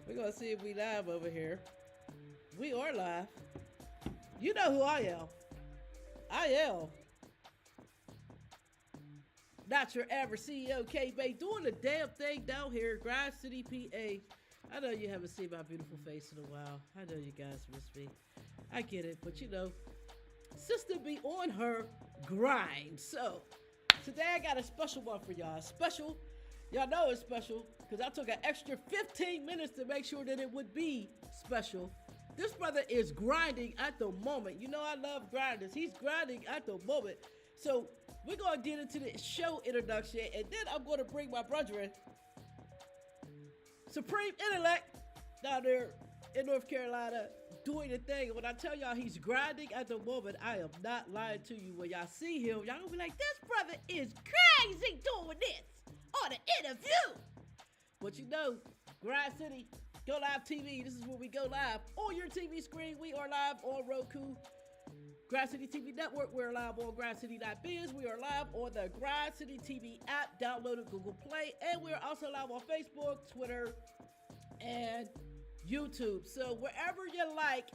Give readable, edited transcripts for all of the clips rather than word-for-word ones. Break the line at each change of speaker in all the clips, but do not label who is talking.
We're gonna see if we live over here. We are live. You know who I am. I am not your average CEO, K-Bay, doing the damn thing down here, Grind City, PA. I know you haven't seen my beautiful face in a while. I know you guys miss me. I get it, but you know, sister be on her grind. So today I got a special one for y'all. Special. Y'all know it's special because I took an extra 15 minutes to make sure that it would be special. This brother is grinding at the moment. You know I love grinders. He's grinding at the moment. So we're going to get into the show introduction, and then I'm going to bring my brethren, Supreme Intellect, down there in North Carolina, doing the thing. And when I tell y'all he's grinding at the moment, I am not lying to you. When y'all see him, y'all gonna be like, this brother is crazy doing this on the interview. But you know, Grind City, Go Live TV, this is where we go live on your TV screen. We are live on Roku, Grind City TV Network. We're live on grindcity.biz. We are live on the Grind City TV app, downloaded Google Play, and we're also live on Facebook, Twitter, and YouTube. So wherever you like,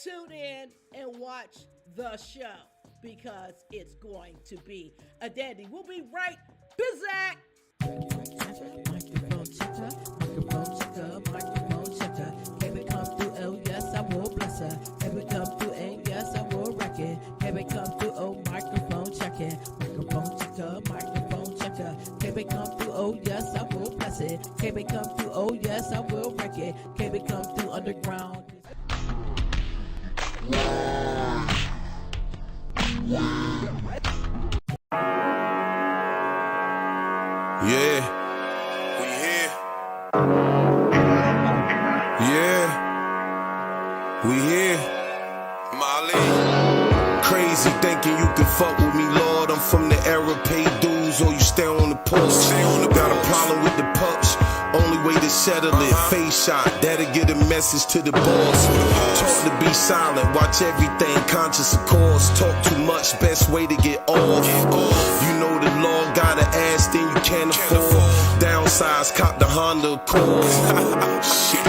tune in and watch the show because it's going to be a dandy. We'll be right back.
Microphone checker, microphone checker, microphone checker. Can we come through? Oh yes, I will bless her. Can we come through? And yes, I will wreck it. Can we come through? Oh, microphone checking, microphone checker, microphone checker. Can we come through? Oh yes, I will bless it. Can we come through? Oh yes, I will wreck it. Can we come through underground?
Yeah, we here. Yeah, we here. Molly, crazy thinking you can fuck with me, Lord. I'm from the era, pay dues or you stay on the post. Got a problem with the pups. Only way to settle it, face shot, that'll get a message to the boss. Talk to be silent, watch everything, conscious of course. Talk too much, best way to get off. You know the law, got an ass, then you can't afford. Downsize, cop the Honda Accord. Shit,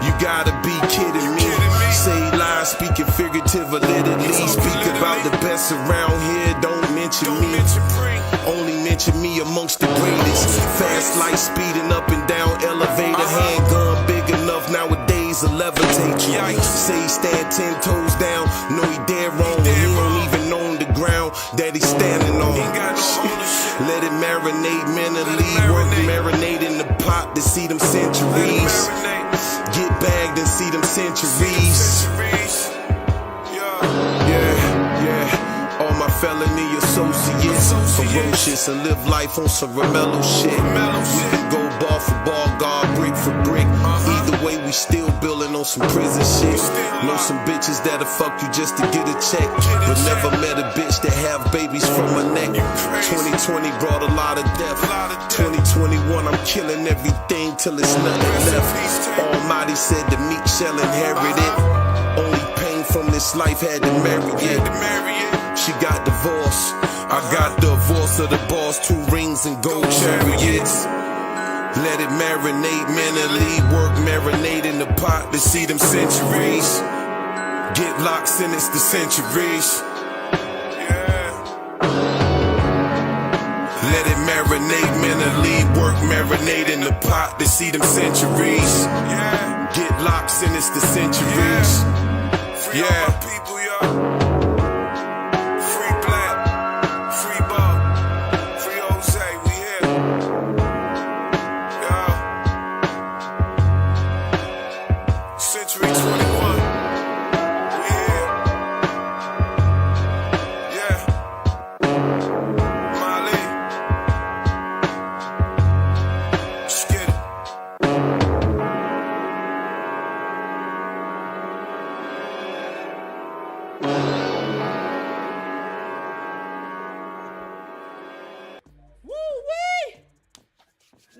you gotta be kidding me. Say lies, speaking figurative, literally. Speak about the best around here, don't mention me. Only mention me amongst the greatest. Fast light speeding up and down elevator. Handgun big enough nowadays to levitate you. Say he stand 10 toes down. Know he dead wrong when he don't even own the ground that he's standing on. Let it marinate mentally. Work marinate in the pot to see them centuries. Get bagged and see them centuries. All my felony associates ferocious and live life on some Romello shit. We can go ball for ball, guard brick for brick. Either way, we still building on some prison shit. Know some bitches that'll fuck you just to get a check, but never met a bitch that have babies from my neck. 2020 brought a lot of death. 2021, I'm killing everything till it's nothing left. Almighty said the meek shall inherit it. Only pain from this life had to marry it. She got divorced, I got divorce of the boss, 2 rings and gold chariots. Let it marinate mentally, work marinate in the pot to see them centuries. Get locked, sentence to centuries. Let it marinate mentally, work marinate in the pot to see them centuries. Get locked, sentence to centuries. Yeah.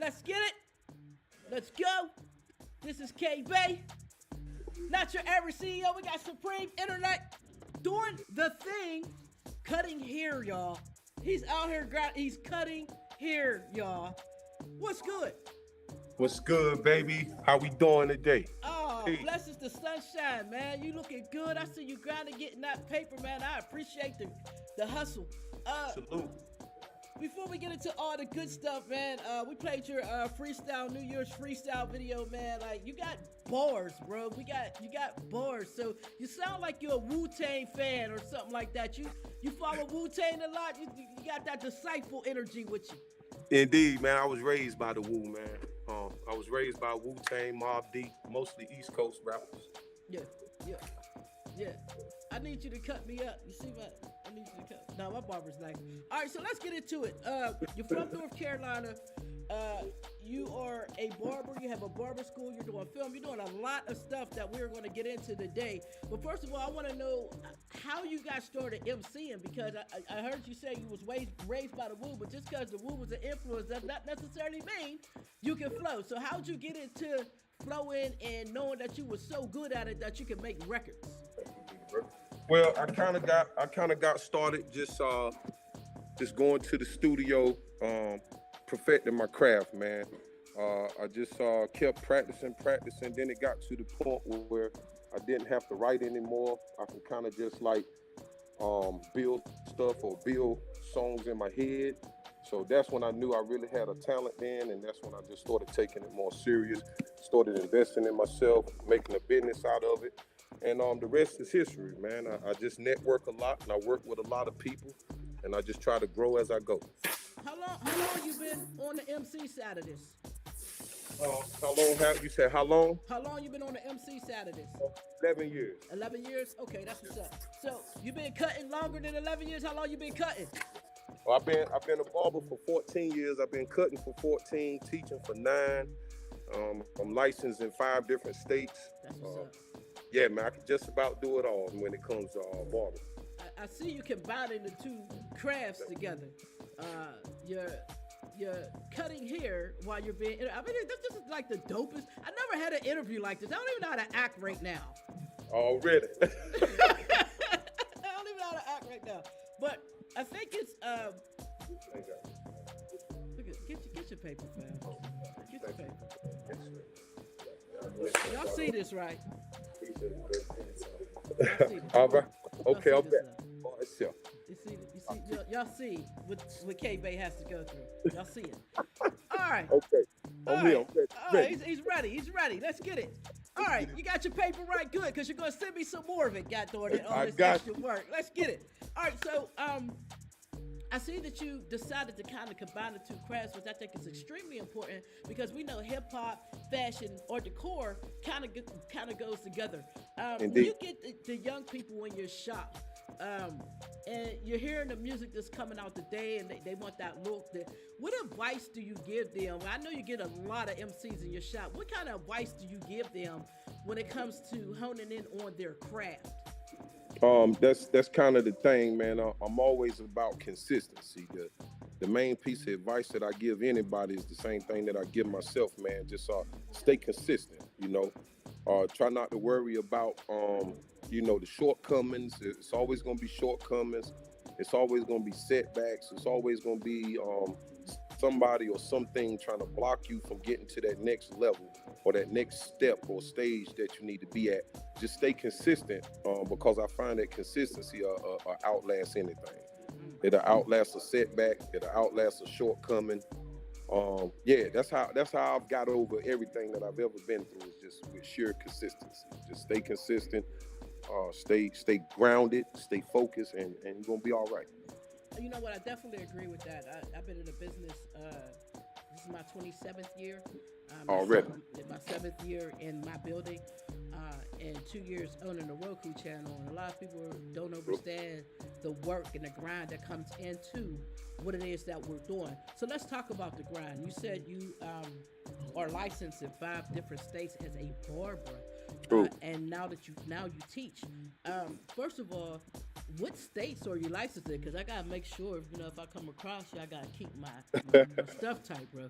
Let's get it. Let's go. This is K-Bay. Not your average CEO. We got Supreme Intellect doing the thing, cutting hair, y'all. He's out here, he's cutting hair, y'all. What's good?
What's good, baby? How we doing today?
Oh,
Hey,
blessings to sunshine, man. You looking good. I see you grinding, getting that paper, man. I appreciate the hustle. Uh,
salute.
Before we get into all the good stuff, man, we played your freestyle New Year's freestyle video, man. Like you got bars, bro. You got bars. So you sound like you're a Wu Tang fan or something like that. You follow Wu Tang a lot. You got that disciple energy with you.
Indeed, man. I was raised by the Wu, man. I was raised by Wu Tang, Mob D, mostly East Coast rappers.
Yeah, yeah, yeah. I need you to cut me up. You see what? I need you to cut. No, my barber's nice. All right, so let's get into it. You're from North Carolina. You are a barber. You have a barber school. You're doing film. You're doing a lot of stuff that we're going to get into today. But first of all, I want to know how you got started MCing, because I heard you say you was raised by the Wu, but just because the Wu was an influence does not necessarily mean you can flow. So how'd you get into flowing and knowing that you were so good at it that you can make records?
Well, I kind of got started just going to the studio, perfecting my craft, man. I just kept practicing. Then it got to the point where I didn't have to write anymore. I can kind of just like build stuff or build songs in my head. So that's when I knew I really had a talent then, and that's when I just started taking it more serious, started investing in myself, making a business out of it. And the rest is history, man. I just network a lot, and I work with a lot of people, and I just try to grow as I go.
How long you been on the MC side of this?
How long have you said? How long?
How long you been on the MC side of this?
11 years.
11 years? Okay, that's what's up. So you been cutting longer than 11 years? How long you been cutting?
Well, I've been a barber for 14 years. I've been cutting for 14, teaching for 9. I'm licensed in 5 different states.
That's what's up.
Yeah, man, I can just about do it all when it comes to barbering.
I see you combining the two crafts together. You're cutting hair while you're being. I mean, this is like the dopest. I never had an interview like this. I don't even know how to act right now.
Already.
I don't even know how to act right now. But I think it's look at get your paper, fam. Get your paper. Y'all see this, right? Y'all see this.
All right. Okay,
Y'all
I'm
see
back.
this now?
Oh, it's sure.
Y'all see what K-Bay has to go through. Y'all see it. All right.
Okay.
All
I'm here.
right.
I'm ready.
All right. He's ready. He's ready. Let's get it. All right. You got your paper right. Good. Because you're going to send me some more of it, goddamn it, all
I
this
got
extra work. Let's get it. All right. So, I see that you decided to kind of combine the two crafts, which I think is extremely important because we know hip hop, fashion, or decor kind of goes together. When
Indeed.
you get the young people in your shop, and you're hearing the music that's coming out today, and they want that look. What advice do you give them? I know you get a lot of MCs in your shop. What kind of advice do you give them when it comes to honing in on their craft?
That's kind of the thing, man. I'm always about consistency. The main piece of advice that I give anybody is the same thing that I give myself, man. Just stay consistent, you know. Try not to worry about the shortcomings. It's always gonna be shortcomings. It's always gonna be setbacks. It's always gonna be somebody or something trying to block you from getting to that next level or that next step or stage that you need to be at. Just stay consistent because I find that consistency outlasts anything. It'll outlast a setback. It'll outlast a shortcoming. That's how I've got over everything that I've ever been through. Is just with sheer consistency. Just stay consistent. Stay grounded. Stay focused, and you're gonna be all right.
You know what? I definitely agree with that. I've been in the business. This is my 27th year.
Already.
My 7th year in my building, and 2 years owning the Roku channel. And a lot of people don't understand the work and the grind that comes into what it is that we're doing. So let's talk about the grind. You said you are licensed in 5 different states as a barber, and now you teach. First of all, what states are you licensed in? Because I gotta make sure, if I come across you, I gotta keep my stuff tight, bro.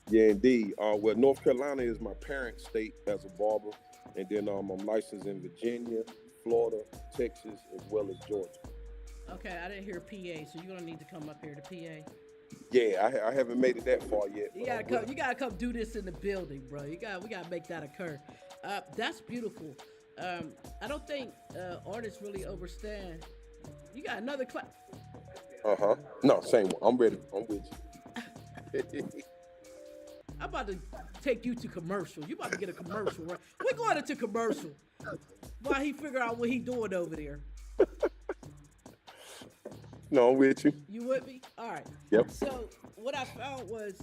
Yeah, indeed. Well, North Carolina is my parent state as a barber, and then I'm licensed in Virginia, Florida, Texas, as well as Georgia.
Okay, I didn't hear PA, so you're gonna need to come up here to PA.
Yeah, I haven't made it that far yet.
You gotta come do this in the building, bro. We gotta make that occur. That's beautiful. I don't think artists really understand. You got another class.
No, same one. I'm ready. I'm with you.
I'm about to take you to commercial. You about to get a commercial, right? We're going into commercial while he figure out what he doing over there.
No, I'm with you.
You with me? All right.
Yep.
So what I found was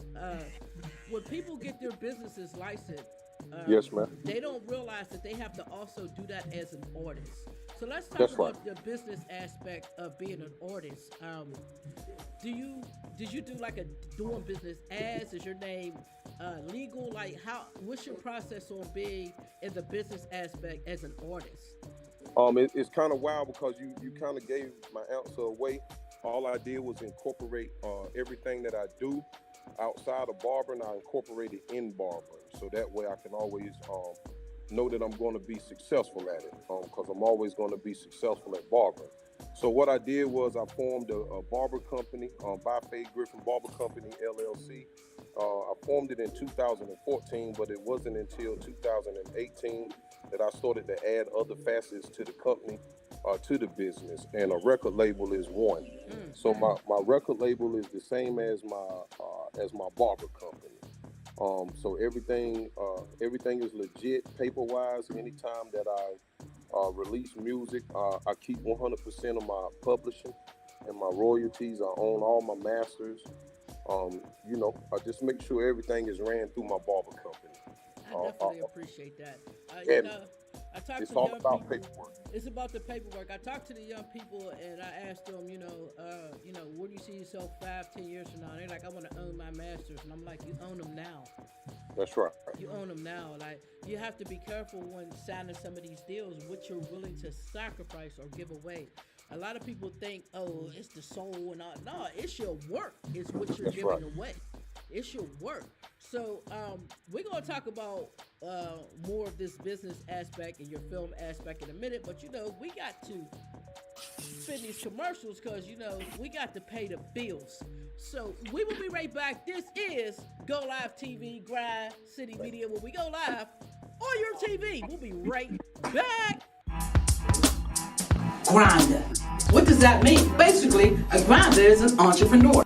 when people get their businesses licensed,
Yes, ma'am.
they don't realize that they have to also do that as an artist. So let's talk
That's
about
right.
the business aspect of being an artist. Did you do like a doing business as? Is your name legal? Like what's your process on being in the business aspect as an artist?
It's kind of wild because you kind of gave my answer away. All I did was incorporate everything that I do outside of barbering. I incorporate it in barbering, so that way I can always know that I'm going to be successful at it, because I'm always going to be successful at barbering. So what I did was I formed a barber company, by Faye Griffin Barber Company, LLC. I formed it in 2014, but it wasn't until 2018 that I started to add other facets to the company, to the business, and a record label is one. So my record label is the same as my barber company. So everything is legit paper-wise. Anytime that I release music, I keep 100% of my publishing and my royalties. I own all my masters. I just make sure everything is ran through my barber company.
I definitely appreciate that. I talk
it's
to
all
young
about
people.
paperwork.
It's about the paperwork. I talk to the young people and I ask them, where do you see yourself 5-10 years from now? And they're like, I want to own my masters, and I'm like, you own them now.
That's right.
You own them now. Like, you have to be careful when signing some of these deals, what you're willing to sacrifice or give away. A lot of people think, oh, it's the soul and all. No, it's your work. It's what you're giving away. It's your work. So we're going to talk about more of this business aspect and your film aspect in a minute. But, we got to spin these commercials because, we got to pay the bills. So we will be right back. This is Go Live TV, Grind City Media. When we go live on your TV, we'll be right back.
Grinder. What does that mean? Basically, a grinder is an entrepreneur.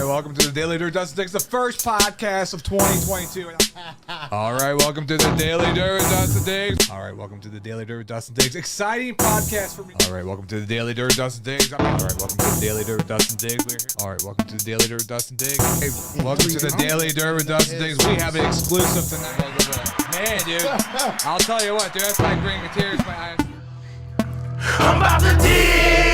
Welcome to the Daily Dirt Dustin Diggs, the first podcast of 2022. All right, welcome to the Daily Dirt Dustin Diggs. All right, welcome to the Daily Dirt Dustin Diggs. Exciting podcast for me. All right, welcome to the Daily Dirt Dustin Diggs. All right, welcome to the Daily Dirt Dustin Diggs. We're here. All right, welcome to the Daily Dirt Dustin Diggs. Hey, welcome to the Daily Dirt with Dustin Diggs. We have an exclusive tonight. Man, dude, I'll tell you what, dude, that's like bringing tears to my eyes.
I'm about to dig.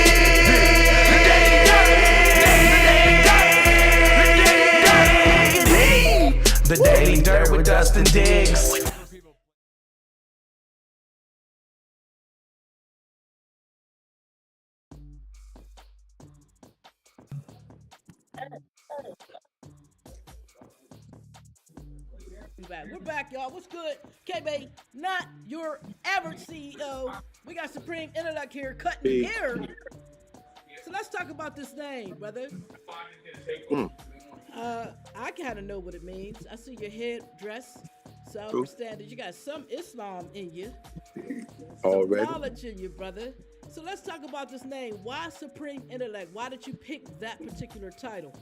The Daily Dirt with Dustin Diggs.
We're back, y'all. What's good? KB, not your average CEO. We got Supreme Intellect here, cutting hair. So let's talk about this name, brother. I kind of know what it means. I see your head dress, so I understand that you got some Islam in you. Some knowledge in you, brother. So let's talk about this name. Why Supreme Intellect? Why did you pick that particular title?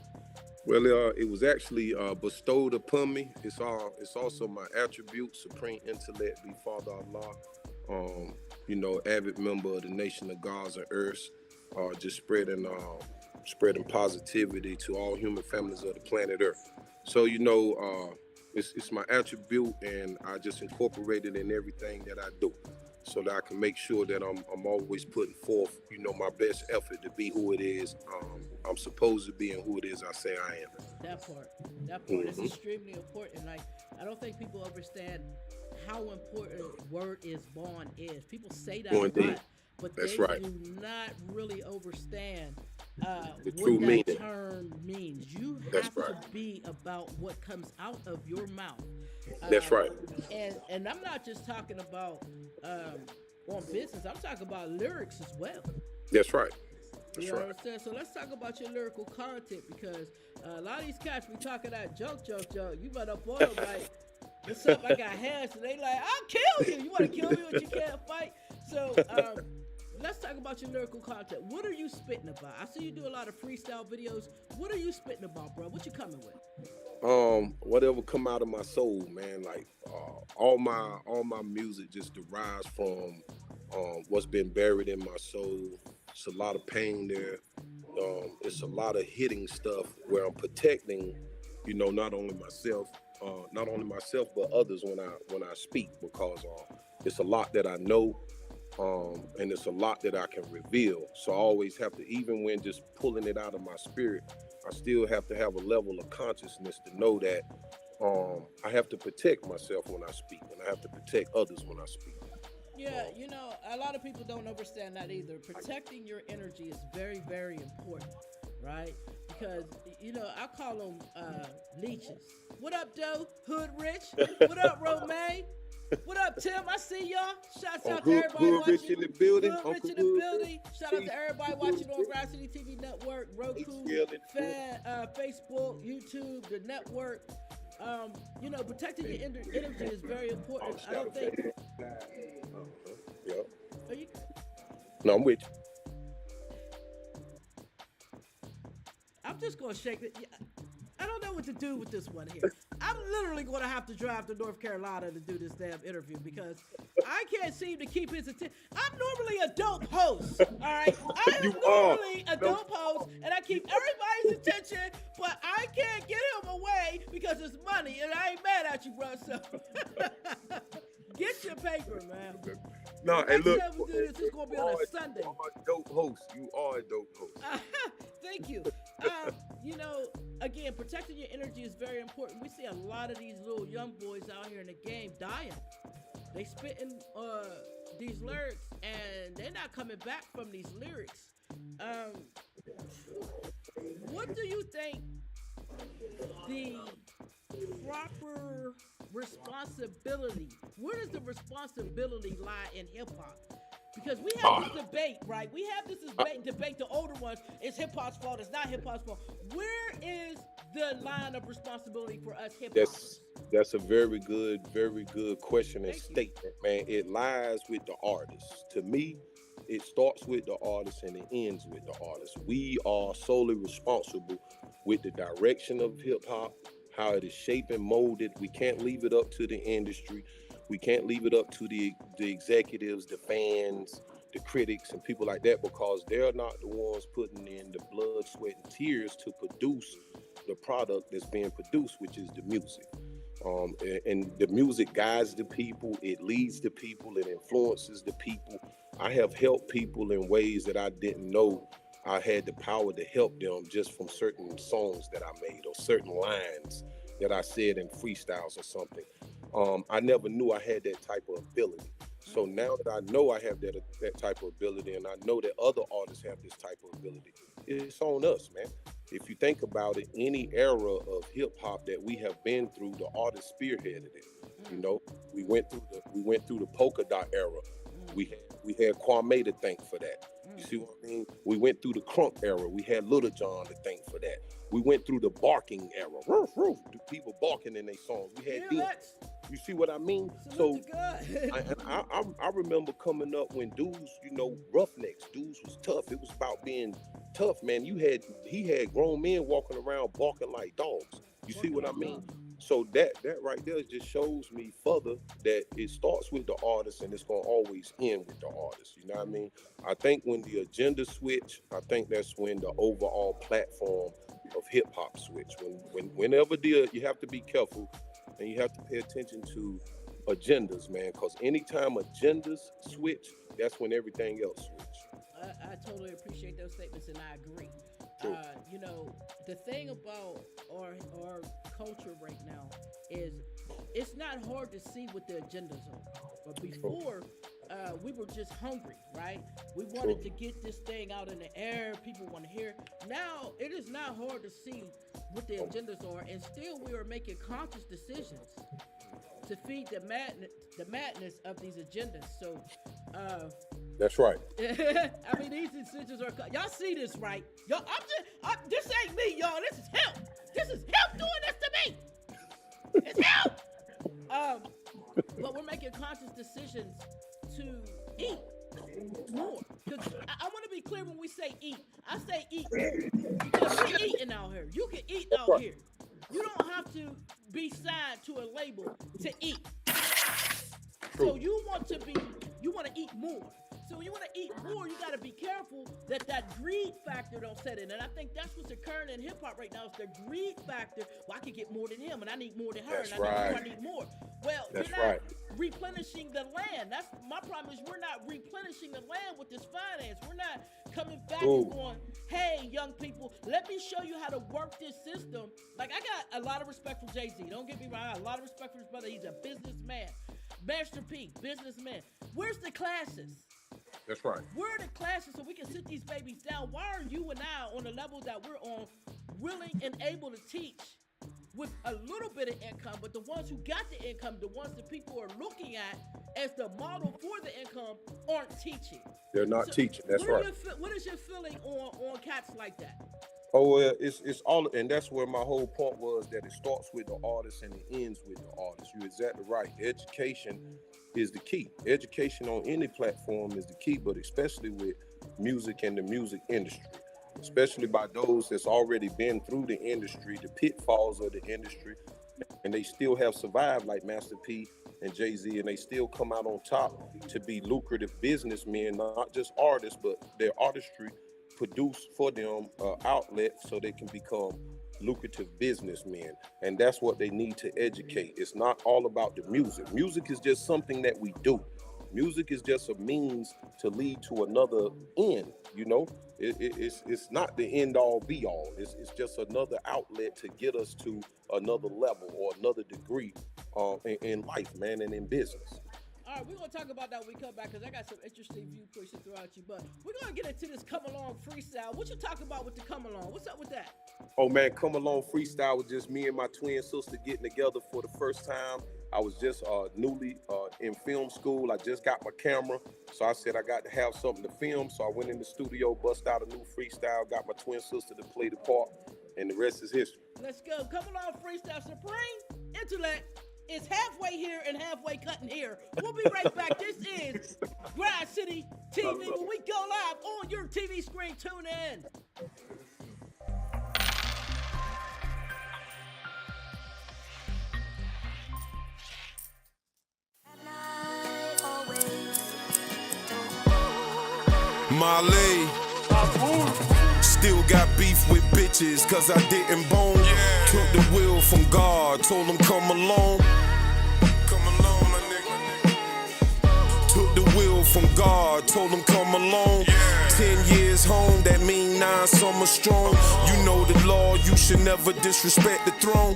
Well, it was actually bestowed upon me. It's also my attribute, supreme intellect, be Father Allah. Avid member of the Nation of Gods and Earths, just spreading positivity to all human families of the planet Earth. So it's my attribute, and I just incorporate it in everything that I do, so that I can make sure that I'm always putting forth, my best effort to be who it is I'm supposed to be and who it is I say I am.
That part, that part is
Mhm.
extremely important. Like, I don't think people understand how important word is born is. People say that
Oh,
a
indeed.
lot, but
That's
they
right.
do not really understand
The
what
true
that
meaning.
term means. You
That's
have
right.
to be about what comes out of your mouth.
That's
Um,
right.
and I'm not just talking about on business. I'm talking about lyrics as well.
That's right.
You
That's right.
understand? So let's talk about your lyrical content, because a lot of these cats be talking that joke. You better up on them like, what's up? I got hands. And they like, I'll kill you. You want to kill me, but you can't fight. So let's talk about your lyrical content. What are you spitting about? I see you do a lot of freestyle videos. What are you spitting about, bro? What you coming with?
Whatever come out of my soul, man. Like all my music just derives from what's been buried in my soul. It's a lot of pain there. It's a lot of hitting stuff where I'm protecting, not only myself but others when I speak, because it's a lot that I know, and it's a lot that I can reveal. So I always have to, even when just pulling it out of my spirit, I still have to have a level of consciousness to know that I have to protect myself when I speak, and I have to protect others when I speak.
Yeah, a lot of people don't understand that either. Protecting your energy is very, very important, right? Because, I call them leeches. What up, Doe? Hood Rich? What up, Romaine? What up, Tim? I see y'all. Shouts out to everybody
Hood Rich
watching.
in the building.
Hood Rich
Uncle
in the
Hood
building.
Rich.
Shout out to everybody watching on Rhapsody TV Network, Roku,
ATL in the
Fan, Facebook, YouTube, the network. Protecting your energy is very important. I don't think.
Yeah.
Are you?
No, I'm with you.
I'm just gonna shake it. I don't know what to do with this one here. I'm literally gonna have to drive to North Carolina to do this damn interview, because I can't seem to keep his attention. I'm normally a dope host, all right? I am
You are.
normally a dope host, and I keep everybody's attention, but I can't get him away because it's money, and I ain't mad at you, bro. So get your paper, man.
No, hey,
Next
look.
time we do this, it's gonna be on a Sunday.
You are a dope host. You are a dope host.
Thank you. Again, protecting your energy is very important. We see a lot of these little young boys out here in the game dying. They spitting these lyrics, and they're not coming back from these lyrics. What do you think the proper responsibility? Where does the responsibility lie in hip hop? Because we have this debate, right? We have this debate. The older ones, it's hip hop's fault. It's not hip hop's fault. Where is the line of responsibility for us hip hoppers?
That's a very good question and
Thank you.
statement, man. It lies with the artist. To me, it starts with the artist and it ends with the artist. We are solely responsible with the direction of hip hop, how it is shaped and molded. We can't leave it up to the industry. We can't leave it up to the executives, the fans, the critics, and people like that, because they're not the ones putting in the blood, sweat, and tears to produce the product that's being produced, which is the music. And the music guides the people, it leads the people, it influences the people. I have helped people in ways that I didn't know I had the power to help them, just from certain songs that I made or certain lines that I said in freestyles or something. I never knew I had that type of ability. So now that I know I have that type of ability, and I know that other artists have this type of ability, it's on us, man. If you think about it, any era of hip hop that we have been through, the artist spearheaded it. We went through the polka dot era. We had Kwame to thank for that. You see what I mean? We went through the crunk era. We had Little John to thank for that. We went through the barking era. Roof, roof. The people barking in their songs. We had
Felix,
you see what I mean?
salute to God.
I remember coming up when dudes, roughnecks. Dudes was tough. It was about being tough, man. He had grown men walking around barking like dogs. You see what I mean? So that right there just shows me further that it starts with the artist and it's gonna always end with the artist. You know what I mean? I think when the agenda switch, I think that's when the overall platform of hip hop switch. Whenever you have to be careful and you have to pay attention to agendas, man, because anytime agendas switch, that's when everything else switch.
I totally appreciate those statements, and I agree.
True.
You know, the thing about our culture right now is it's not hard to see what the agendas are. But before, we were just hungry, right? We wanted to get this thing out in the air. People want to hear. Now, it is not hard to see what the agendas are, and still we are making conscious decisions to feed the madness of these agendas. So,
that's right.
I mean, these decisions are. Y'all see this, right? Y'all, this ain't me, y'all. This is him. This is him doing this to me. It's him. But we're making conscious decisions to eat more. Because I want to be clear when we say eat. I say eat because we're eating out here. You can eat out here. You don't have to be signed to a label to eat. So you want to eat more. So when you want to eat more, you got to be careful that greed factor don't set in. And I think that's what's occurring in hip hop right now is the greed factor. Well, I can get more than him, and I need more than her,
That's
and
right.
I need more. Well,
That's
you're not
right.
replenishing the land. That's my problem is we're not replenishing the land with this finance. We're not coming back
Ooh.
and going, hey, young people, let me show you how to work this system. Like, I got a lot of respect for Jay-Z. Don't get me wrong. I got a lot of respect for his brother. He's a businessman. Master P, businessman. Where's the classes?
That's right.
Where are the classes so we can sit these babies down? Why are you and I on the level that we're on willing and able to teach with a little bit of income, but the ones who got the income, the ones that people are looking at as the model for the income aren't teaching?
They're not teaching. That's right.
What is your feeling on cats like that?
Oh, it's all, and that's where my whole point was, that it starts with the artist and it ends with the artist. You're exactly right. Education is the key. Education on any platform is the key, but especially with music and the music industry, especially by those that's already been through the industry, the pitfalls of the industry, and they still have survived, like Master P and Jay-Z, and they still come out on top to be lucrative businessmen, not just artists, but their artistry produce for them outlet so they can become lucrative businessmen. And that's what they need to educate. It's not all about the music. Music is just something that we do. Music is just a means to lead to another end, you know? It's not the end all be all. It's just another outlet to get us to another level or another degree in life, man, and in business.
All right, we're going to talk about that when we come back because I got some interesting viewpoints to throw at you. But we're going to get into this Come Along freestyle. What you talking about with the Come Along? What's up with that?
Oh, man, Come Along freestyle was just me and my twin sister getting together for the first time. I was just newly in film school. I just got my camera. So I said I got to have something to film. So I went in the studio, bust out a new freestyle, got my twin sister to play the part, and the rest is history.
Let's go. Come Along freestyle. Supreme Intellect. It's halfway here and halfway cutting here. We'll be right back. This is Grind City TV. When we go live on your TV screen, tune in.
Mali. Still got beef with bitches, cause I didn't bone. Took the wheel from God, told him come along. Come along, my nigga. Took the wheel from God, told him come along. 10 years home, that mean 9 summers strong. You know the law, you should never disrespect the throne.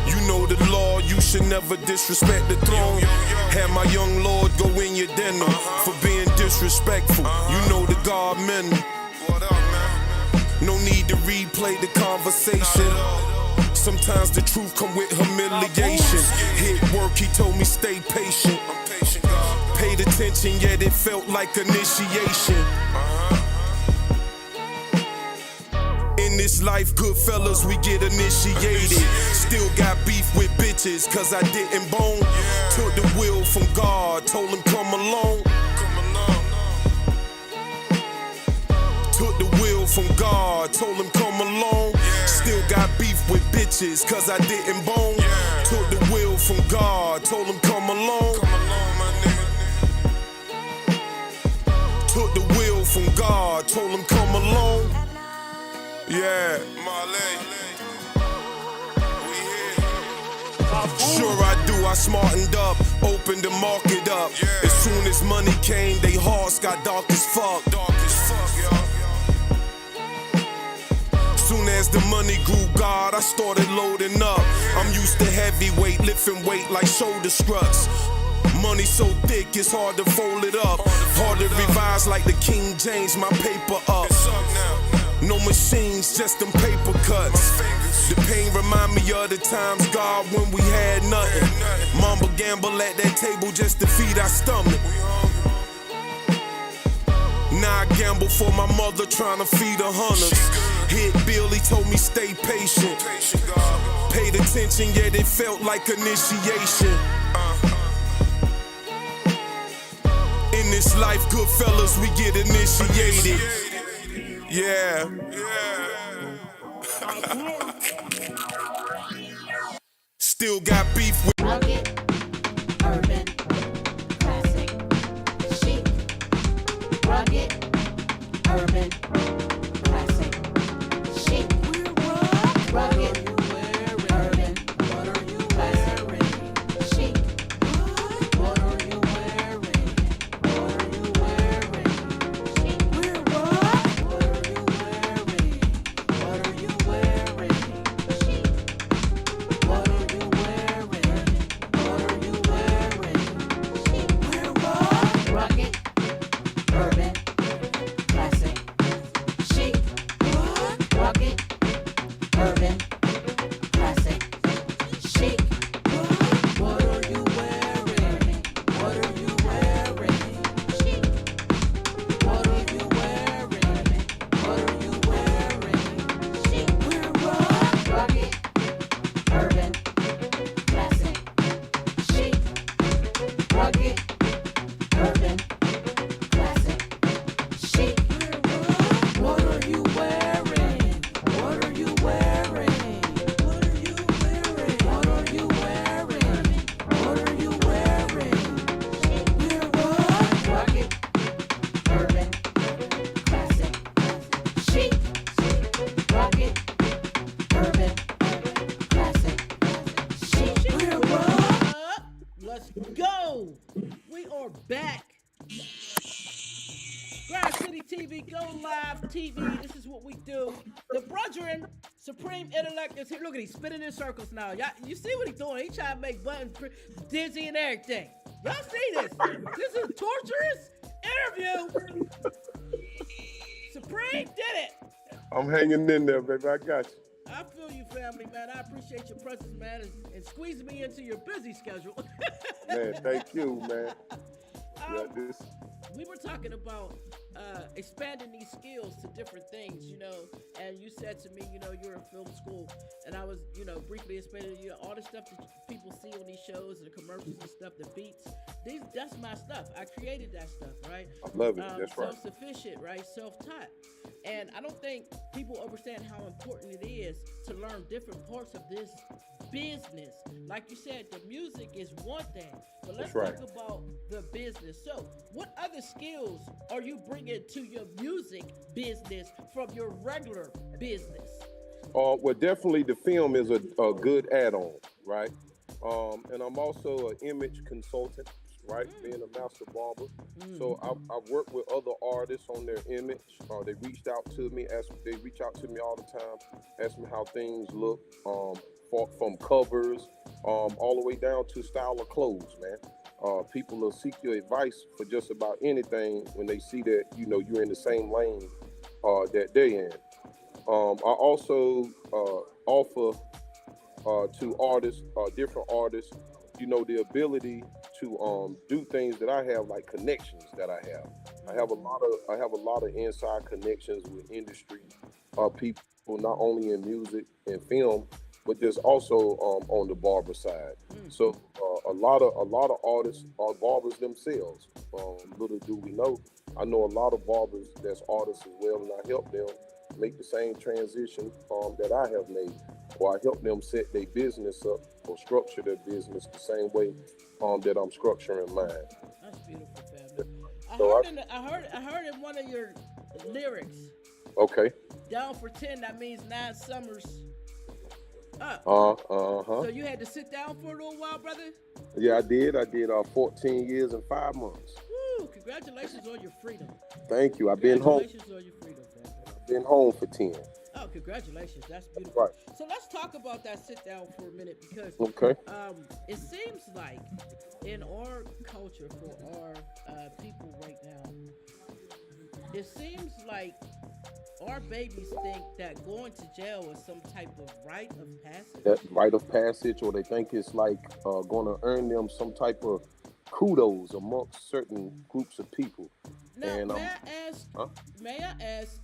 You know the law, you should never disrespect the throne. Had my young lord go in your dinner for being disrespectful. You know the God meant me. No need to replay the conversation. Sometimes the truth come with humiliation. Hit work, he told me stay patient. Paid attention, yet it felt like initiation. In this life, good fellas, we get initiated. Still got beef with bitches, cause I didn't bone. Took the wheel from God, told him come along. bitches, cause I didn't bone. Took the wheel from God, told him come along. My nigga. Took the wheel from God, told him come along. Yeah, Marley. Sure I do, I smartened up, opened the market up. As soon as money came, they hearts got dark as fuck. Soon as the money grew, God, I started loading up. I'm used to heavyweight, lifting weight like shoulder struts. Money so thick, it's hard to fold it up. Hard to revise like the King James, my paper up. No machines, just them paper cuts. The pain remind me of the times, God, when we had nothing. Mama gamble at that table just to feed our stomach. Now I gamble for my mother trying to feed her hunters. Hit Bill, he told me stay patient. Paid attention, yet it felt like initiation. In this life, good fellas, we get initiated. Yeah. Still got beef with
Rugged, urban, classic, chic. Rugged, urban, classic, chic. Rugged, urban, classic, chic. What are you wearing? What are you wearing? Chic. What are you wearing? What are you wearing? Chic. What are you wearing? What are you wearing? Chic. Rugged, urban, classic, chic. Rugged, urban, classic, chic. What are you wearing? What are you wearing? Chic. What are you wearing? What are you wearing? Chic. Rugged, urban, classic, chic. Rugged, urban, classic, chic. What are you wearing? What are you wearing? What are you wearing? What are you wearing? What are you wearing? Rugged, urban, classic, chic. Rugged, urban, classic, chic.
Let's go. We are back. Grind City TV, go live TV. This is what we do. The brethren, Supreme Intellect is here. Look at he's spinning in circles now. Y'all, you see what he's doing? He trying to make buttons dizzy and everything. Y'all see this? This is a torturous interview. Supreme did it.
I'm hanging in there, baby. I got you.
I feel you, family, man. I appreciate your presence, man, and squeezing me into your busy schedule.
Man, thank you, man. Yeah,
Um, we were talking about expanding these skills to different things, you know, and you said to me, you know, you're in film school, and I was, you know, briefly explaining, you know, all the stuff that people see on these shows, the commercials and stuff, the beats, that's my stuff. I created that stuff, right?
I love it. That's right.
Self-sufficient, right? Self-taught. And I don't think people understand how important it is to learn different parts of this business. Like you said, the music is one thing, but let's
That's right.
talk about the business. So, what other skills are you bringing to your music business from your regular business?
Well, definitely the film is a good add-on, right? And I'm also an image consultant, right? Being a master barber. So I've worked with other artists on their image. They reached out to me, they reach out to me all the time, ask me how things look, from covers, all the way down to style of clothes, man. People will seek your advice for just about anything when they see that, you know, you're in the same lane that they're in. I also offer to artists, different artists, you know, the ability to do things that I have, like connections that I have. I have a lot of inside connections with industry people, not only in music and film, but there's also on the barber side. So a lot of artists are barbers themselves. Little do we know, I know a lot of barbers that's artists as well, and I help them make the same transition that I have made. or I help them set their business up or structure their business the same way that I'm structuring mine.
That's beautiful, family.
So
I heard in one of your lyrics,
okay.
down for 10, that means 9 summers up. So you had to sit down for a little while, brother?
Yeah, I did. I did 14 years and 5 months.
Woo, congratulations on your freedom.
Thank you. I've been home.
Congratulations on your freedom, family.
Been home for 10.
Oh, congratulations. That's beautiful.
Right.
So let's talk about that sit down for a minute because
Okay.
it seems like in our culture for our people right now, it seems like our babies think that going to jail is some type of rite of passage.
That rite of passage, or they think it's like going to earn them some type of kudos amongst certain groups of people.
Now,
And,
may I ask,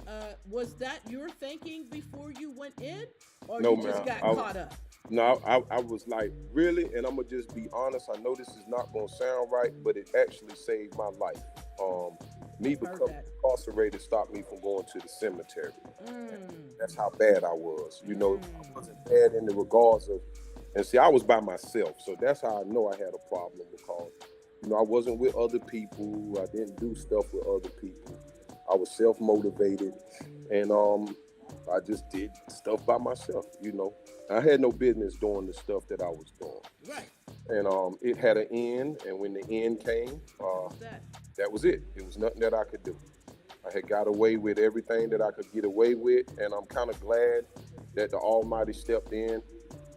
was that your thinking before you went in, or
No,
you just
ma'am.
got caught up?
No, I was like, really? And I'm going to just be honest. I know this is not going to sound right, but it actually saved my life. Me becoming incarcerated stopped me from going to the cemetery. That's how bad I was. You know, I wasn't bad in the regards of, and see, I was by myself. So that's how I know I had a problem, because, you know, I wasn't with other people. I didn't do stuff with other people. I was self-motivated, and I just did stuff by myself, you know. I had no business doing the stuff that I was doing.
Right.
And it had an end, and when the end came, that was it. It was nothing that I could do. I had got away with everything that I could get away with, and I'm kind of glad that the Almighty stepped in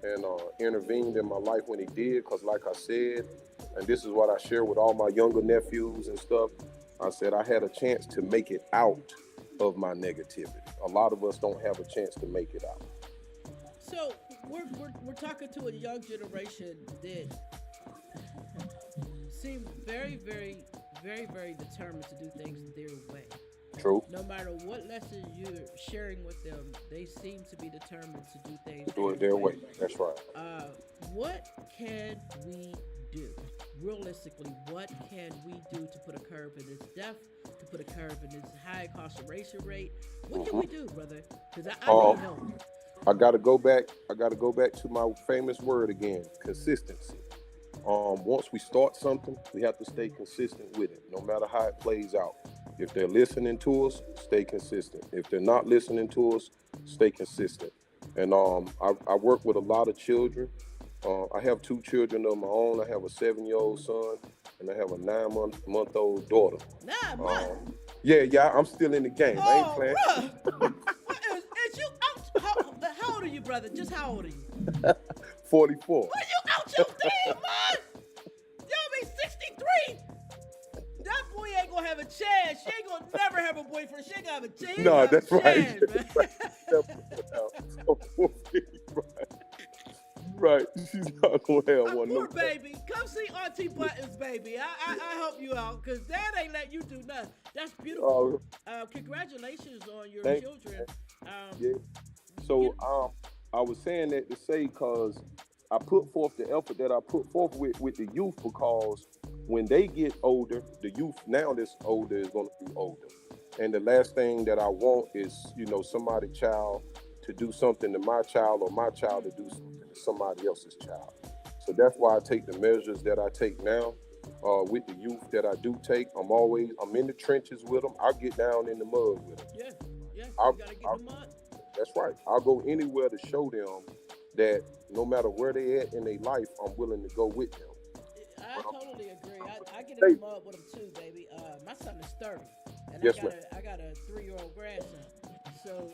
and intervened in my life when He did, because like I said, and this is what I share with all my younger nephews and stuff, I said I had a chance to make it out of my negativity. A lot of us don't have a chance to make it out.
So we're talking to a young generation that seem very, very, very, very determined to do things their way.
True.
No matter what lesson you're sharing with them, they seem to be determined to do things
Do it their way. That's right.
What can we do? Realistically, what can we do to put a curb in this death, to put a curb in this high incarceration rate? What can we do, brother? Because I need help.
I gotta go back to my famous word again, consistency. Once we start something, we have to stay consistent with it, no matter how it plays out. If they're listening to us, stay consistent. If they're not listening to us, stay consistent. And I work with a lot of children. I have 2 children of my own. I have a 7-year-old son, and I have a 9-month-old daughter.
9 months?
Yeah, I'm still in the game. I ain't playing.
What is you out? How old are you, brother? Just how old are you?
44.
What are you out your damn mind? Y'all be 63. That boy ain't gonna have a chance. She ain't gonna never have a boyfriend. She ain't gonna have a chance.
No, that's right. Right. She's not gonna have one.
Poor baby. Come see Auntie Buttons, baby. I help you out, because Dad ain't let you do nothing. That's beautiful. Congratulations on your children.
Yeah. So I was saying that to say, because I put forth the effort that I put forth with the youth, because when they get older, the youth now that's older is going to be older. And the last thing that I want is, you know, somebody's child to do something to my child, or my child to do something to somebody else's child. So that's why I take the measures that I take now with the youth that I do take. I'm in the trenches with them. I get down in the mud with them.
Yeah. You gotta get in the mud.
That's right. I'll go anywhere to show them that no matter where they at in their life, I'm willing to go with them.
I totally agree. I get in the mud with them too, baby. My son is 30, and I got a 3-year-old grandson. So,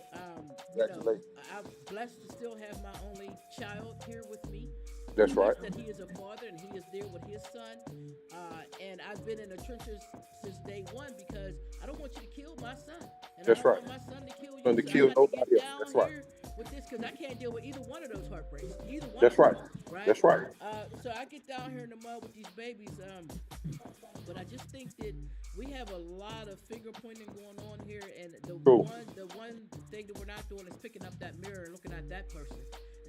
you know, I'm blessed to still have my only child here with me.
That's right.
That he is a father and he is there with his son. And I've been in the trenches since day one, because I don't want you to kill my son. And
that's
I don't
right.
want my son to kill you.
To kill nobody else. That's right.
With this, because I can't deal with either one of those heartbreaks. Either one.
That's right.
Right.
That's right.
So I get down here in the mud with these babies. But I just think that we have a lot of finger pointing going on here, and the one thing that we're not doing is picking up that mirror and looking at that person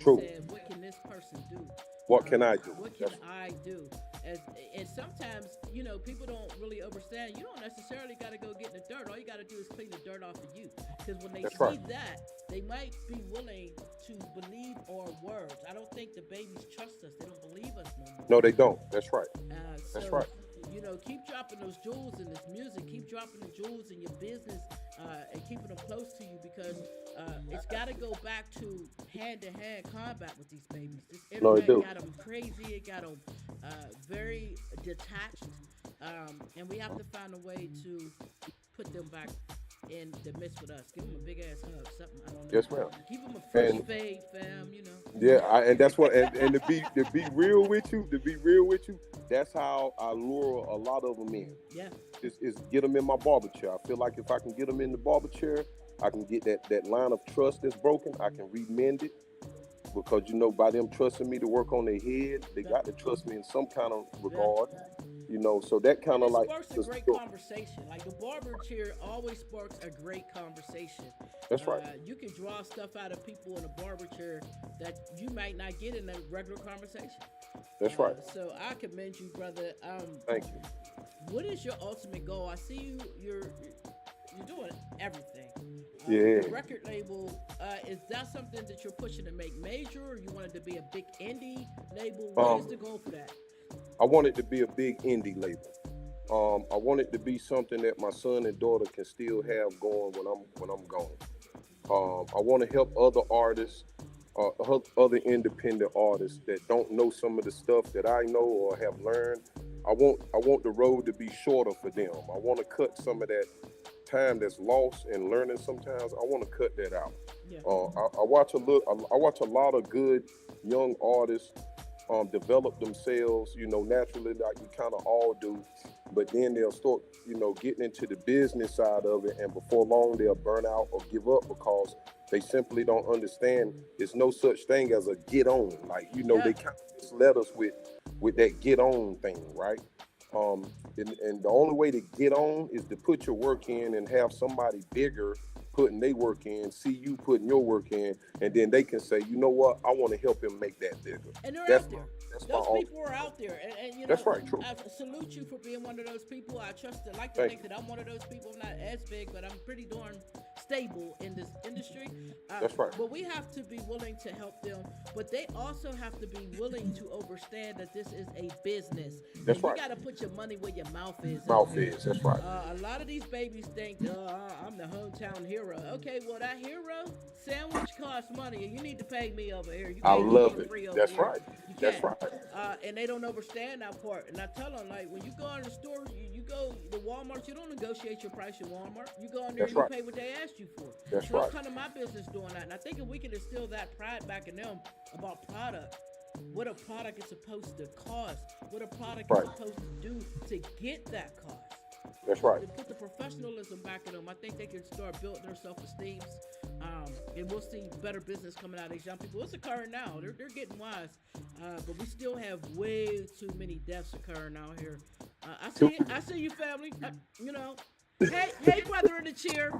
and saying, what can this person do?
What can I do?
What can I do? And sometimes, you know, people don't really understand. You don't necessarily got to go get in the dirt. All you got to do is clean the dirt off of you. Because when they see that, they might be willing to believe our words. I don't think the babies trust us. They don't believe us no more.
No, they don't. That's right. That's right.
You know, keep dropping those jewels in this music. Keep dropping the jewels in your business and keeping them close to you, because it's got to go back to hand-to-hand combat with these babies. This internet got them crazy. It got them very detached. And we have to find a way to put them back in the midst with us. Give them a big-ass hug, something. I don't know.
Yes, ma'am.
Give them a fresh fade, fam, you know.
Yeah, and that's what, and to be real with you, that's how I lure a lot of them in.
Yeah.
Is get them in my barber chair. I feel like if I can get them in the barber chair, I can get that line of trust that's broken. I can remend it, because, you know, by them trusting me to work on their head, they got to trust me in some kind of regard. You know, so that kind of like
sparks a great conversation. Like the barber chair always sparks a great conversation.
That's right.
You can draw stuff out of people in a barber chair that you might not get in a regular conversation.
That's right.
So I commend you, brother.
Thank you.
What is your ultimate goal? I see you're doing everything.
Yeah.
The record label, is that something that you're pushing to make major, or you want it to be a big indie label? What is the goal for that?
I want it to be a big indie label. I want it to be something that my son and daughter can still have going when I'm gone. I want to help other artists, other independent artists that don't know some of the stuff that I know or have learned. I want the road to be shorter for them. I want to cut some of that time that's lost in learning. Sometimes I want to cut that out. Yeah. I watch a lot of good young artists develop themselves, you know, naturally, like we kind of all do, but then they'll start, you know, getting into the business side of it, and before long they'll burn out or give up because they simply don't understand there's no such thing as a get on. Like, you know, they kind of just let us with that get on thing, right? And the only way to get on is to put your work in and have somebody bigger putting their work in, see you putting your work in, and then they can say, you know what, I want to help him make that bigger.
And they're out there. Those people are out there. And you know,
that's right, true.
I salute you for being one of those people. I like to think that I'm one of those people. I'm not as big, but I'm pretty darn stable in this industry.
That's right.
But we have to be willing to help them, but they also have to be willing to understand that this is a business.
That's right.
You got to put your money where your mouth is.
That's right.
A lot of these babies think, I'm the hometown hero. Okay, well, that hero sandwich costs money, and you need to pay me over here.
I love it. That's right.
That's right. And they don't understand that part. And I tell them, like, when you go in the store, you go to Walmart, you don't negotiate your price at Walmart. You go in there and you pay what they asked you for.
That's
so
right.
It's kind of my business doing that. And I think if we can instill that pride back in them about product, what a product is supposed to cost, what a product is supposed to do to get that cost.
That's right.
To put the professionalism back in them, I think they can start building their self-esteem, and we'll see better business coming out of these young people. It's occurring now. They're getting wise, but we still have way too many deaths occurring out here. I see you, family. You know. Hey, brother in the chair.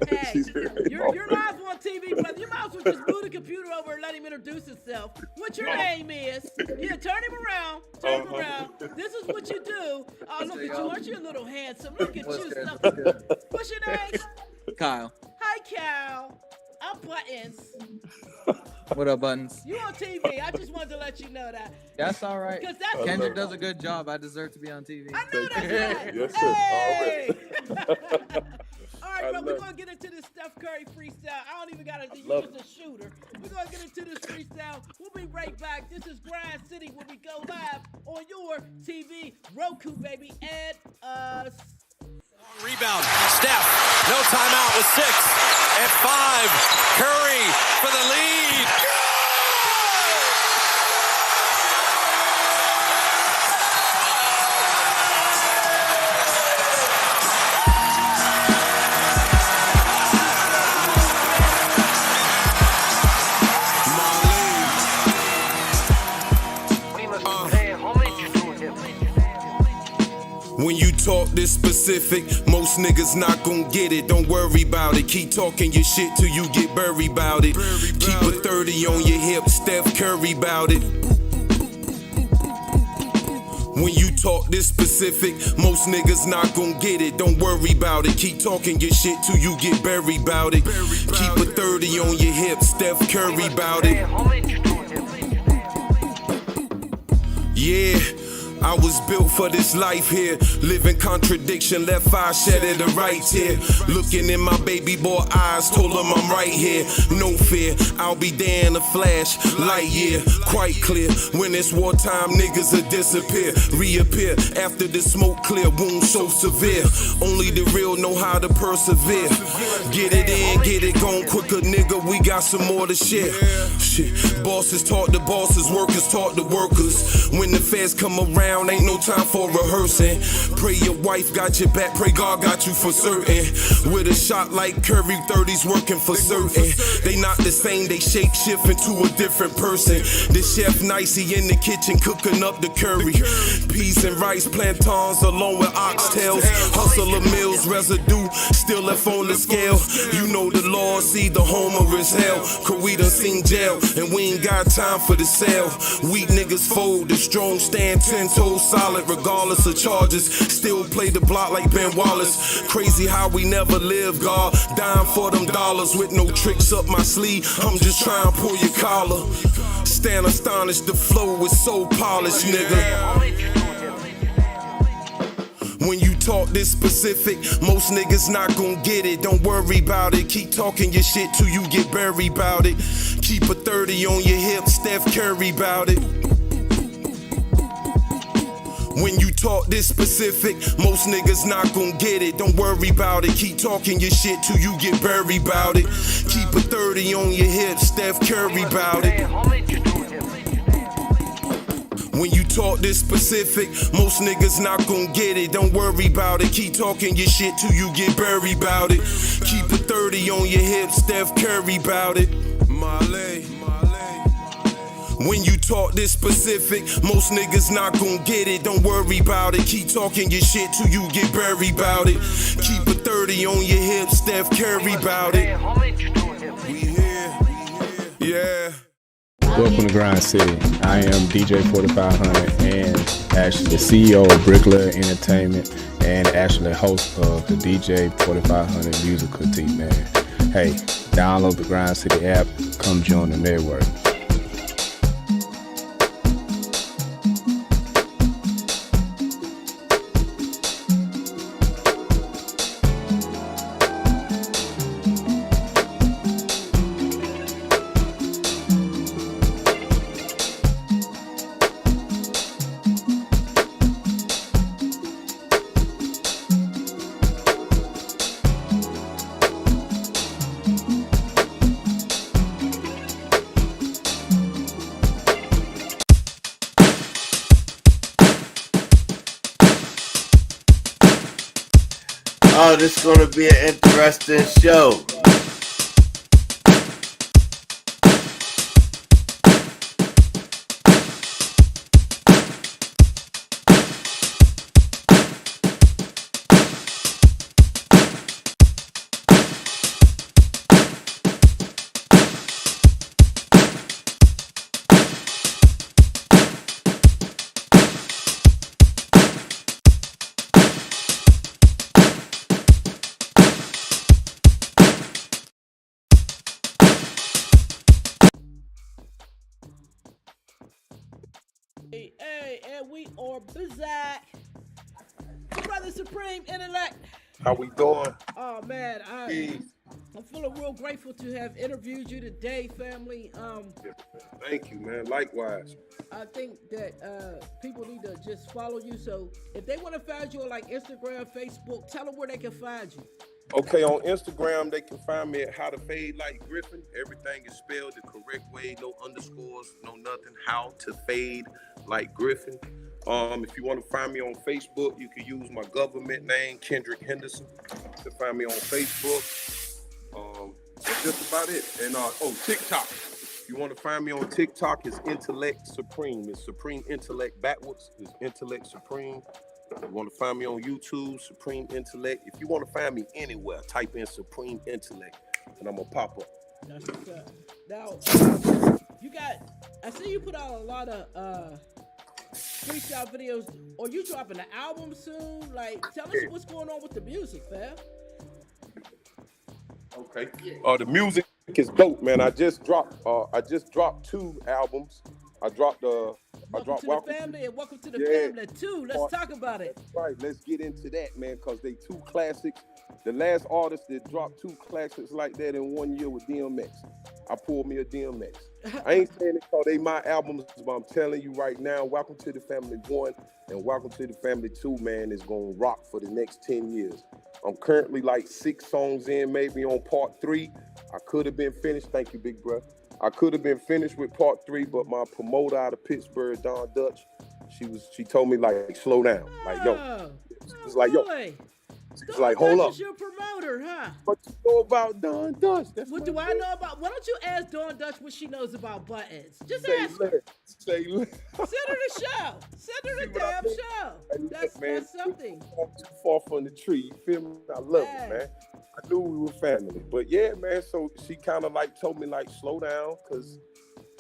Hey, you're live on TV, brother. You might as well just move the computer over and let him introduce himself. What your name is? Yeah, turn him around. Turn him around. This is what you do. Oh, look at you. Aren't you a little handsome? Look at you. What's your name?
Kyle.
Hi, Cal. I'm Buttons.
What up, Buttons?
You on TV. I just wanted to let you know that.
That's all right.
That's
Kendrick does a good job. I deserve to be on TV.
I know that's right.
Yes, sir.
Hey. All right, bro, we're going to get into this Steph Curry freestyle. I don't even got to use a shooter. We're going to get into this freestyle. We'll be right back. This is Grind City where we go live on your TV, Roku, baby, and us.
Rebound. Steph, no timeout with 6. At 5, Curry for the lead.
When you talk this specific, most niggas not gon' get it. Don't worry about it. Keep talking your shit till you get buried about it. Keep a 30 on your hip, Steph Curry bout it. When you talk this specific, most niggas not gon' get it. Don't worry about it. Keep talking your shit till you get buried about it. Keep a 30 on your hip, Steph Curry about it. Yeah, I was built for this life here. Living contradiction, left eye shedded the right here. Looking in my baby boy eyes, told him I'm right here. No fear, I'll be there in a flash. Light year, quite clear. When it's wartime, niggas will disappear. Reappear after the smoke clear, wound so severe. Only the real know how to persevere. Get it in, get it gone quicker, nigga. We got some more to share. Shit, bosses taught the bosses, workers taught the workers. When the feds come around, ain't no time for rehearsing. Pray your wife got your back, pray God got you for certain. With a shot like Curry, 30s working for certain. They not the same, they shape shift into a different person. The chef nicey in the kitchen cooking up the curry. Peas and rice, plantains along with oxtails. Hustle of meals, residue still left on the scale. You know the law, see the homer is hell. Cause we done seen jail, and we ain't got time for the sale. Weak niggas fold, the strong stand 10 toes solid, regardless of charges. Still play the block like Ben Wallace. Crazy how we never live, God. Dying for them dollars with no tricks up my sleeve. I'm just trying to pull your collar. Stand astonished, the flow is so polished, nigga. When you talk this specific, most niggas not gon' get it. Don't worry about it. Keep talking your shit till you get buried about it. Keep a 30 on your hip, Steph Curry about it. When you talk this specific, most niggas not gon' get it. Don't worry about it. Keep talking your shit till you get buried about it. Keep a 30 on your hip, Steph Curry about it. When you talk this specific, most niggas not gon' get it. Don't worry about it. Keep talking your shit till you get buried about it. Keep a 30 on your hip, Steph Curry about it. Marley. When you talk this specific, most niggas not gon' get it. Don't worry about it. Keep talking your shit till you get buried about it. Keep a 30 on your hip, Steph Curry about it. We here. Yeah.
Welcome to Grind City. I am DJ 4500 and actually the CEO of Brickler Entertainment and actually host of the DJ 4500 Music Critique, man. Hey, download the Grind City app. Come join the network.
Oh, this is going to be an interesting show.
Hey, and we are back. Brother Supreme Intellect.
How we doing?
Oh man, I'm feeling real grateful to have interviewed you today, family.
Thank you, man. Likewise.
I think that people need to just follow you. So if they want to find you on like Instagram, Facebook, tell them where they can find you.
Okay, on Instagram, they can find me at How to Fade Like Griffin. Everything is spelled the correct way, no underscores, no nothing. How to Fade Like Griffin. If you want to find me on Facebook, you can use my government name, Kendrick Henderson, to find me on Facebook. That's just about it. And TikTok. If you want to find me on TikTok, it's Intellect Supreme. It's Supreme Intellect backwards. It's Intellect Supreme. If you want to find me on YouTube, Supreme Intellect. If you want to find me anywhere, type in Supreme Intellect, and I'm gonna pop up.
That's what's up. Now, I see you put out a lot of freestyle videos. Are you dropping an album soon? Like, tell us what's going on with the music, fam.
Okay. The music is dope, man. I just dropped 2 albums. I dropped
Welcome to the family and welcome to the family too. Let's talk about it.
Right, let's get into that, man, because they 2 classics. The last artist that dropped 2 classics like that in 1 year with DMX. I pulled me a DMX. I ain't saying it because they my albums, but I'm telling you right now, Welcome to the Family 1 and Welcome to the Family 2, man, is going to rock for the next 10 years. I'm currently like 6 songs in, maybe on part 3. I could have been finished. Thank you, big bro. I could have been finished with part 3, but my promoter out of Pittsburgh, Don Dutch, she told me like slow down, like yo. She was like yo. She was like, hold up.
Is your promoter, huh?
What you know about Don Dutch?
What do I know about? Why don't you ask Dawn Dutch what she knows about buttons? Just ask
her.
Send her the show. Send her the damn show. That's something.
Too far from the tree. You feel me? I love it, man. I knew we were family. But yeah, man, so she kind of like told me like slow down because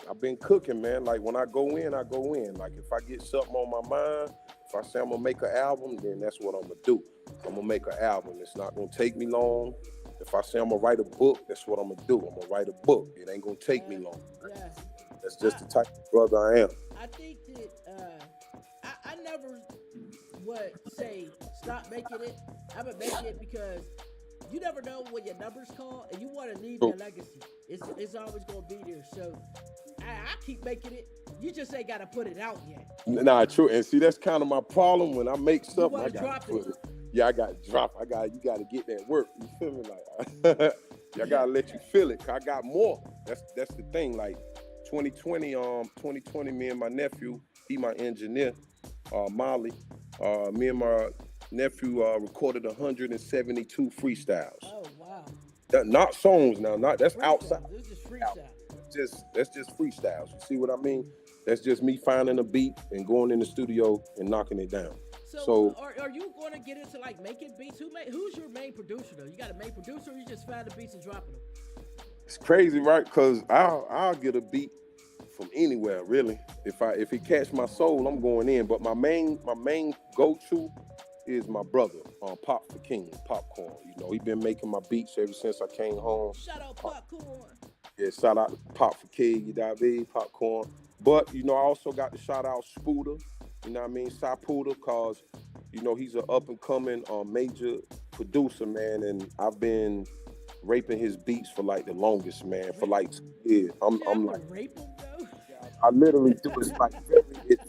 I've been cooking, man. Like when I go in, I go in. Like if I get something on my mind, if I say I'm gonna make an album, then that's what I'm gonna do. I'm gonna make an album. It's not gonna take me long. If I say I'm gonna write a book, that's what I'm gonna do. I'm gonna write a book. It ain't gonna take me long.
Yeah.
That's just the type of brother I am.
I think that I never would say stop making it. I'm gonna make it because you never know when your numbers call and you want to leave your legacy. It's always gonna be there. So I keep making it. You just ain't gotta put it out yet.
Nah, true. And see, that's kind of my problem when I make something. I gotta put it. Yeah, I gotta drop. You gotta get that work. You feel me? Like I gotta let you feel it. I got more. That's the thing. Like 2020, me and my nephew, he my engineer, Molly. Me and my nephew recorded 172 freestyles.
Oh wow.
Not songs now. That's freestyles. Outside.
This is freestyle.
That's just freestyles. You see what I mean? That's just me finding a beat and going in the studio and knocking it down.
So are you going to get into like making beats? Who's your main producer though? You got a main producer, or you just find the beats and dropping them?
It's crazy, right? Because I'll get a beat from anywhere, really. If it catch my soul, I'm going in. But my main go-to is my brother, Pop the King, Popcorn. You know, he been making my beats ever since I came home.
Shout out Popcorn.
Yeah, shout out to Pop for King, you know what I mean? Popcorn. But, you know, I also got to shout out Spooder, you know what I mean? Sapuda, because, you know, he's an up-and-coming major producer, man, and I've been raping his beats for, like, the longest, man, for, like, 2 years. I'm like...
rape him, though?
I literally do. It's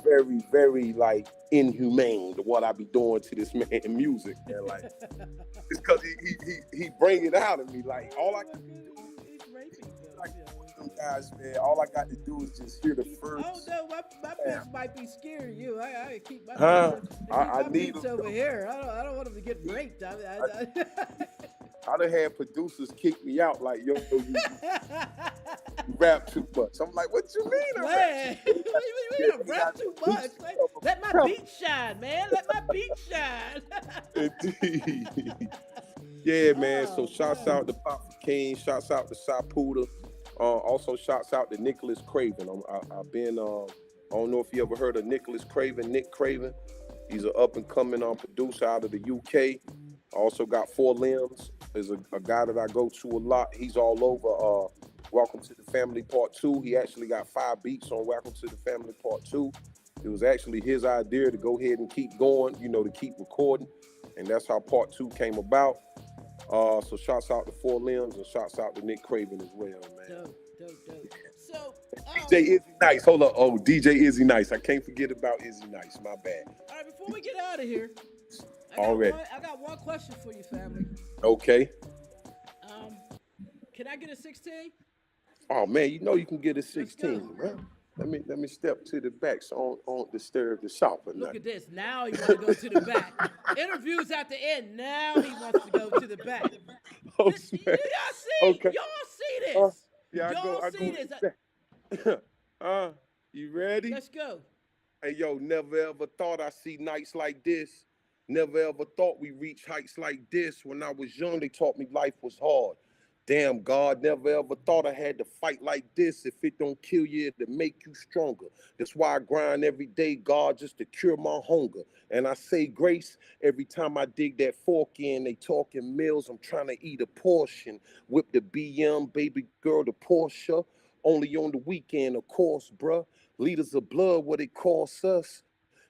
very, very, like, inhumane to what I be doing to this man in music, man. Like, it's because he bring it out of me. Like, all I can do guys, man, all I got to do is just hear the first.
Oh no, my bitch might be scaring you. I keep my
I need
beats over here. I don't want him to get raped. I
done had producers kick me out like, yo, you rap too much. I'm like, what you mean?
You rap too much. Let my beat shine, man. Let my beat shine.
Indeed. Yeah, man. So shouts out to Pop King. Shouts out to Sapuda. Also shouts out to Nicholas Craven. I've been, I don't know if you ever heard of Nicholas Craven, Nick Craven. He's an up-and-coming producer out of the UK. I also got 4 Limbs. There's a guy that I go to a lot. He's all over Welcome to the Family Part 2. He actually got 5 beats on Welcome to the Family Part 2. It was actually his idea to go ahead and keep going, you know, to keep recording. And that's how Part 2 came about. So shouts out to 4 Limbs and shouts out to Nick Craven as well, man.
Dope. So
DJ Izzy Nice. Hold up. Oh, DJ Izzy Nice. I can't forget about Izzy Nice. My bad.
All right, before we get out of here, I got one question for you, family.
Okay.
Can I get a 16?
Oh man, you know you can get a 16, man. Let me step to the back so I don't disturb the shop or nothing.
Look at this. Now you want to go to the back. Interviews at the end. Now he wants to go to the back.
Oh,
y'all see?
Okay.
Y'all see this?
Yeah,
y'all see this?
You ready?
Let's go.
Hey, yo, never ever thought I'd see nights like this. Never ever thought we reach heights like this. When I was young, they taught me life was hard. Damn, God, never ever thought I had to fight like this. If it don't kill you, it'll make you stronger. That's why I grind every day, God, just to cure my hunger. And I say grace every time I dig that fork in. They talking meals, I'm trying to eat a portion. Whip the BM, baby girl, the Porsche. Only on the weekend, of course, bruh. Liters of blood, what it costs us.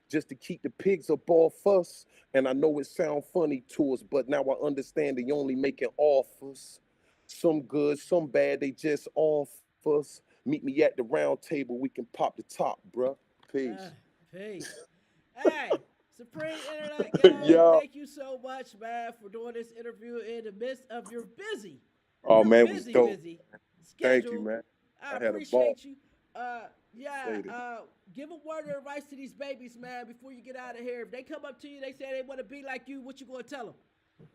Just to keep the pigs up off us. And I know it sound funny to us, but now I understand they only making offers. Some good, some bad, they just off us. Meet me at the round table, we can pop the top, bruh. Peace.
Peace. Hey, Supreme Intellect guy,
Yeah.
thank you so much, man, for doing this interview in the midst of your busy.
Oh,
your
man, it was dope.
Busy
Thank
schedule.
you, man.
I
I had a ball.
appreciate you. Give a word of advice to these babies, man, before you get out of here. If they come up to you, they say they want to be like you, what you gonna tell them?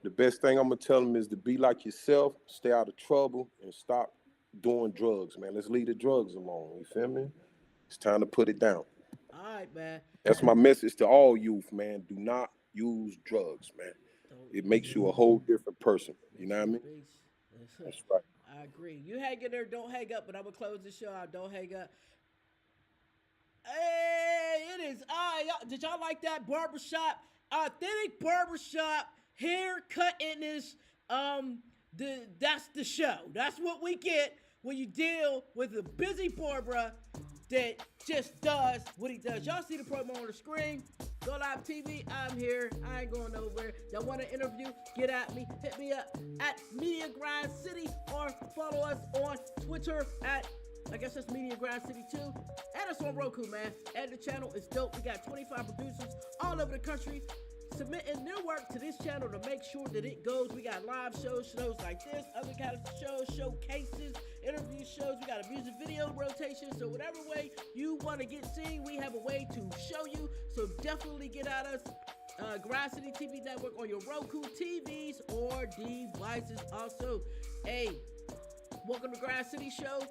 The best thing I'm gonna tell them is to be like yourself, stay out of trouble, and stop doing drugs, man. Let's leave the drugs alone. You feel me? It's time to put it down.
All right, man.
That's my message to all youth, man. Do not use drugs, man. It makes you a whole different person. You know what I mean? That's right.
I agree. You hang in there, don't hang up, but I'm gonna close the show out. Don't hang up. Hey, it is did y'all like that barbershop? Authentic barbershop haircut in this. That's the show. That's what we get when you deal with a busy barber that just does what he does. Y'all see the promo on the screen. Go Live TV, I'm here. I ain't going nowhere. Y'all want to interview? Get at me. Hit me up at Media Grind City or follow us on Twitter at, I guess that's Media Grind City too. Add us on Roku, man. Add the channel. It's dope. We got 25 producers all over the country submitting their work to this channel to make sure that it goes. We got live shows like this, other kind of shows, showcases, interview shows. We got a music video rotation. So whatever way you want to get seen, we have a way to show you. So definitely get at us. Grind City TV Network on your Roku TVs or devices. Also, hey, welcome to Grind City Show.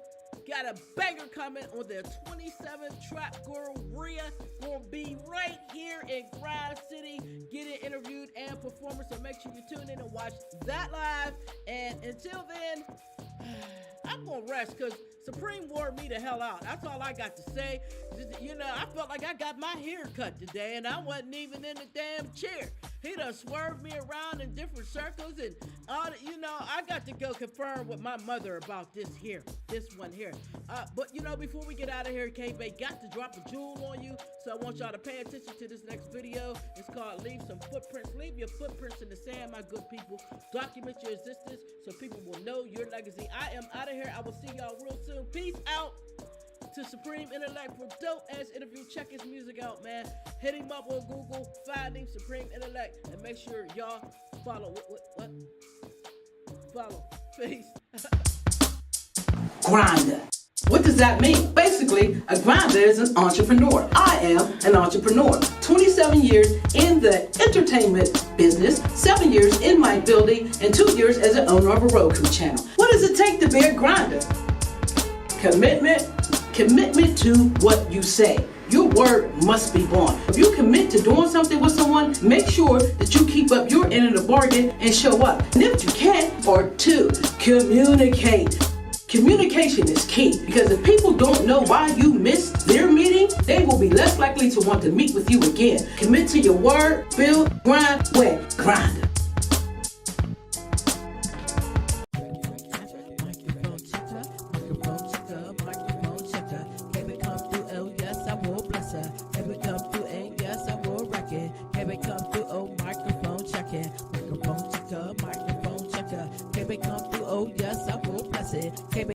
Got a banger coming on the 27th Trap Girl Rhea. Gonna be right here in Grind City, getting interviewed and performing. So make sure you tune in and watch that live. And until then, I'm gonna rest because Supreme wore me the hell out. That's all I got to say. You know, I felt like I got my hair cut today and I wasn't even in the damn chair. He done swerved me around in different circles and you know, I got to go confirm with my mother about this one here. But you know, before we get out of here, K-Bay got to drop a jewel on you. So I want y'all to pay attention to this next video. It's called Leave Some Footprints. Leave your footprints in the sand, my good people. Document your existence so people will know your legacy. I am out of here. I will see y'all real soon. Peace out to Supreme Intellect for dope ass interview. Check his music out, man. Hit him up on Google, find him, Supreme Intellect, and make sure y'all follow. What? Follow. Peace.
Grinder. What does that mean? Basically, a grinder is an entrepreneur. I am an entrepreneur. 27 years in the entertainment business, 7 years in my building, and 2 years as an owner of a Roku channel. What does it take to be a grinder? Commitment to what you say. Your word must be bond. If you commit to doing something with someone, make sure that you keep up your end of the bargain and show up. And if you can't, or two, communicate. Communication is key because if people don't know why you missed their meeting, they will be less likely to want to meet with you again. Commit to your word, build, grind, wet, grinder.